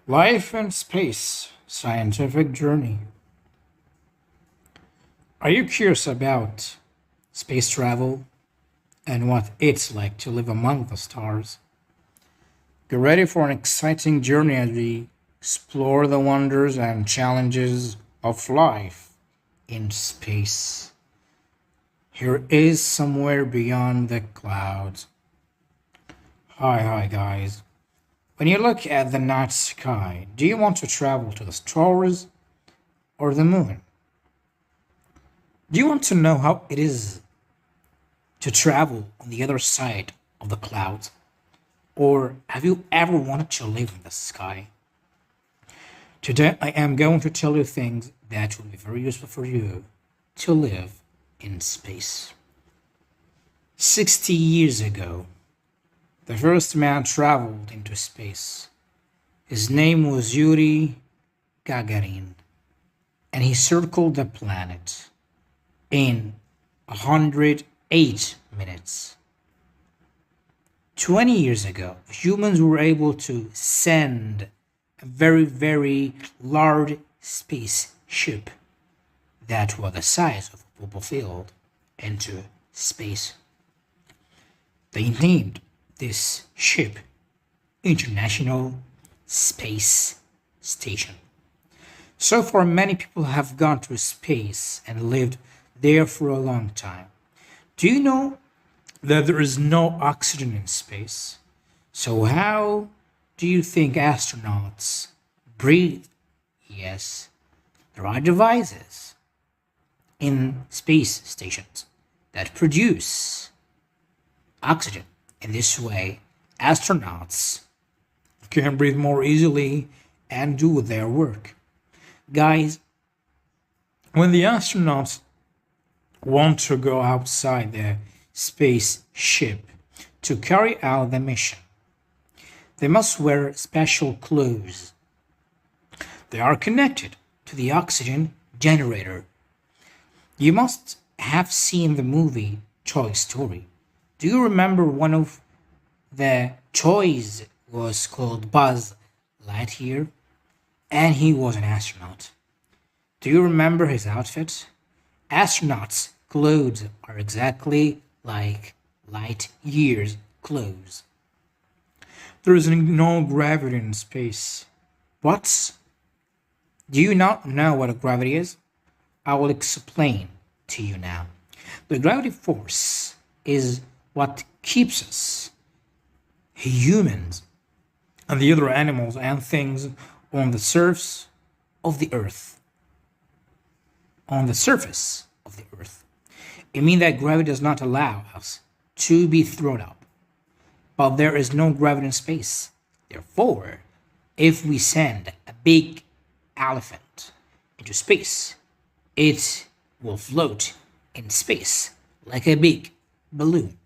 Life in Space Scientific Journey. Are you curious about space travel and what it's like to live among the stars? Get ready for an exciting journey as we explore the wonders and challenges of life in space. Here is somewhere beyond the clouds. Hi, guys. When you look at the night sky, do you want to travel to the stars or the moon? Do you want to know how it is to travel on the other side of the clouds? Or have you ever wanted to live in the sky? Today, I am going to tell you things that will be very useful for you to live in space. 60 years ago, the first man traveled into space. His name was Yuri Gagarin, and he circled the planet in 108 minutes. 20 years ago, humans were able to send a very large spaceship that was the size of a football field into space. They named this ship International Space Station. So far, many people have gone to space and lived there for a long time. Do you know that there is no oxygen in space? So how do you think astronauts breathe? Yes, there are devices in space stations that produce oxygen. In this way, astronauts can breathe more easily and do their work. Guys, when the astronauts want to go outside the spaceship to carry out the mission, they must wear special clothes. They are connected to the oxygen generator. You must have seen the movie Toy Story. Do you remember one of the toys was called Buzz Lightyear? And he was an astronaut. Do you remember his outfit? Astronauts' clothes are exactly like Lightyear's clothes. There is no gravity in space. What? Do you not know what gravity is? I will explain to you now. The gravity force is what keeps us, humans, and the other animals and things on the surface of the earth. On the surface of the earth. It means that gravity does not allow us to be thrown up. But there is no gravity in space. Therefore, if we send a big elephant into space, it will float in space like a big balloon.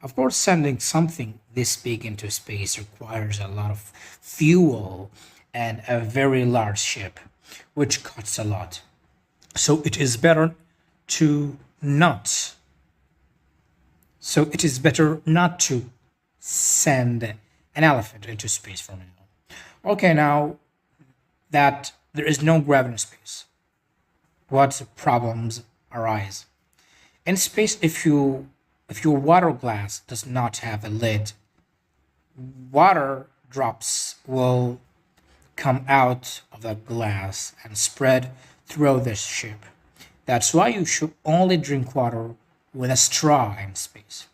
Of course, sending something this big into space requires a lot of fuel and a very large ship, which costs a lot. So it is better to not. So it is better not to send an elephant into space for now. Okay, now that there is no gravity in space, what problems arise? In space, if your water glass does not have a lid, water drops will come out of the glass and spread throughout the ship. That's why you should only drink water with a straw in space.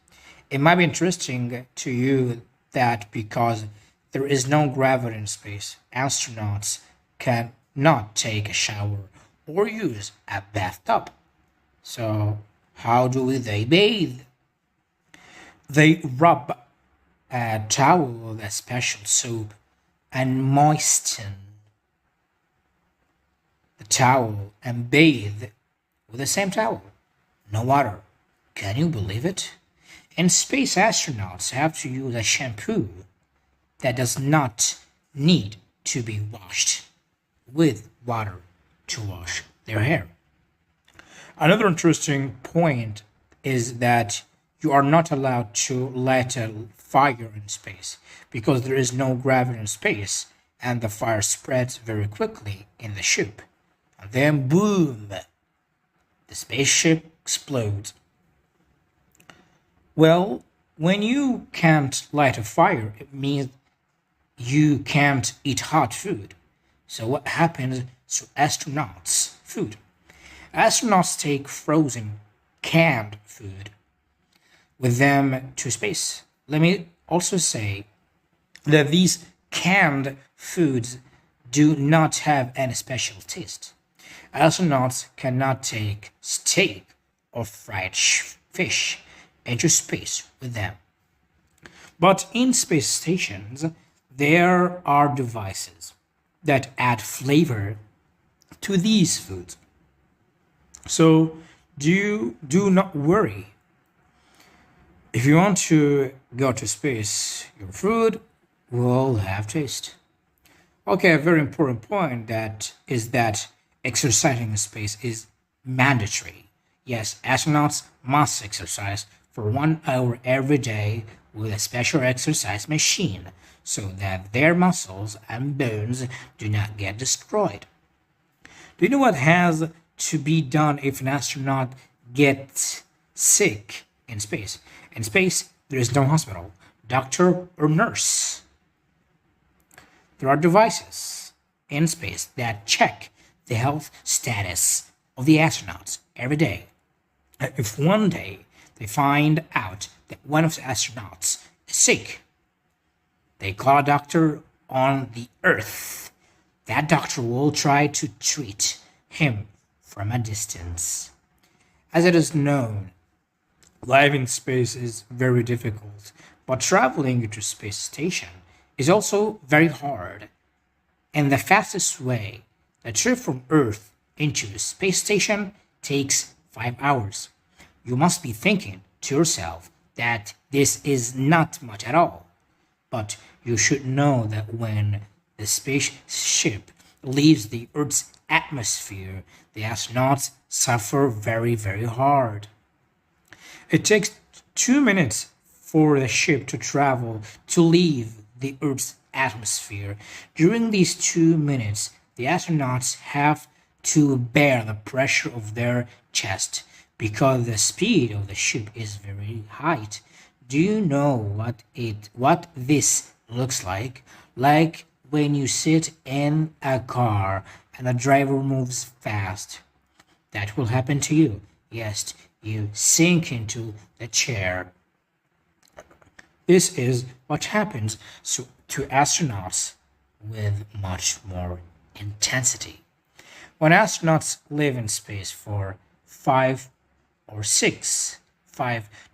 It might be interesting to you that because there is no gravity in space, astronauts can not take a shower or use a bathtub. So, how do they bathe? They rub a towel with a special soap and moisten the towel and bathe with the same towel. No water. Can you believe it? And space astronauts have to use a shampoo that does not need to be washed with water to wash their hair. Another interesting point is that you are not allowed to light a fire in space because there is no gravity in space and the fire spreads very quickly in the ship. And then boom, the spaceship explodes. Well, when you can't light a fire, it means you can't eat hot food. So what happens to astronauts' food? Astronauts take frozen, canned food with them to space. Let me also say that these canned foods do not have any special taste. Astronauts cannot take steak or fried fish into space with them. But in space stations, there are devices that add flavor to these foods. So do not worry. If you want to go to space, your food will have taste. Okay, a very important point that is that exercising in space is mandatory. Yes, astronauts must exercise for 1 hour every day with a special exercise machine so that their muscles and bones do not get destroyed. Do you know what has to be done if an astronaut gets sick in space? In space, there is no hospital, doctor, or nurse. There are devices in space that check the health status of the astronauts every day. If one day they find out that one of the astronauts is sick, they call a doctor on the Earth. That doctor will try to treat him from a distance. As it is known, life in space is very difficult, but traveling to space station is also very hard. And the fastest way, the trip from Earth into the space station takes 5 hours. You must be thinking to yourself that this is not much at all. But you should know that when the spaceship leaves the Earth's atmosphere, the astronauts suffer very, very hard. It takes 2 minutes for the ship to leave the Earth's atmosphere. During these 2 minutes, the astronauts have to bear the pressure of their chest because the speed of the ship is very high. Do you know what this looks like? Like when you sit in a car and the driver moves fast. That will happen to you. Yes, you sink into the chair. This is what happens to astronauts with much more intensity. When astronauts live in space for 5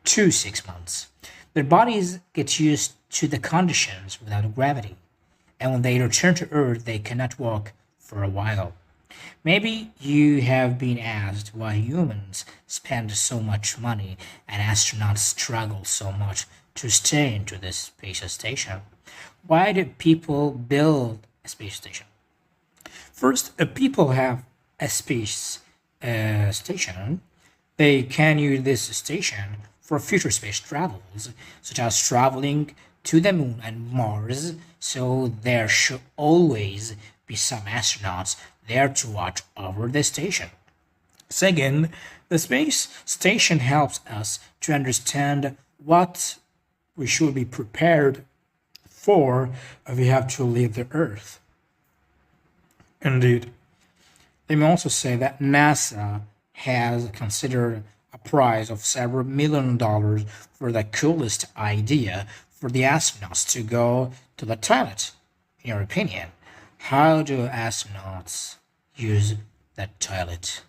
to 6 months, their bodies get used to the conditions without gravity. And when they return to Earth, they cannot walk for a while. Maybe you have been asked why humans spend so much money and astronauts struggle so much to stay into the space station. Why do people build a space station? First, people have a space station. They can use this station for future space travels, such as traveling to the moon and Mars, so there should always be some astronauts there to watch over the station. Second, the space station helps us to understand what we should be prepared for if we have to leave the Earth. Indeed. Let me also say that NASA has considered a prize of several $1 million for the coolest idea for the astronauts to go to the toilet. In your opinion, how do astronauts use the toilet?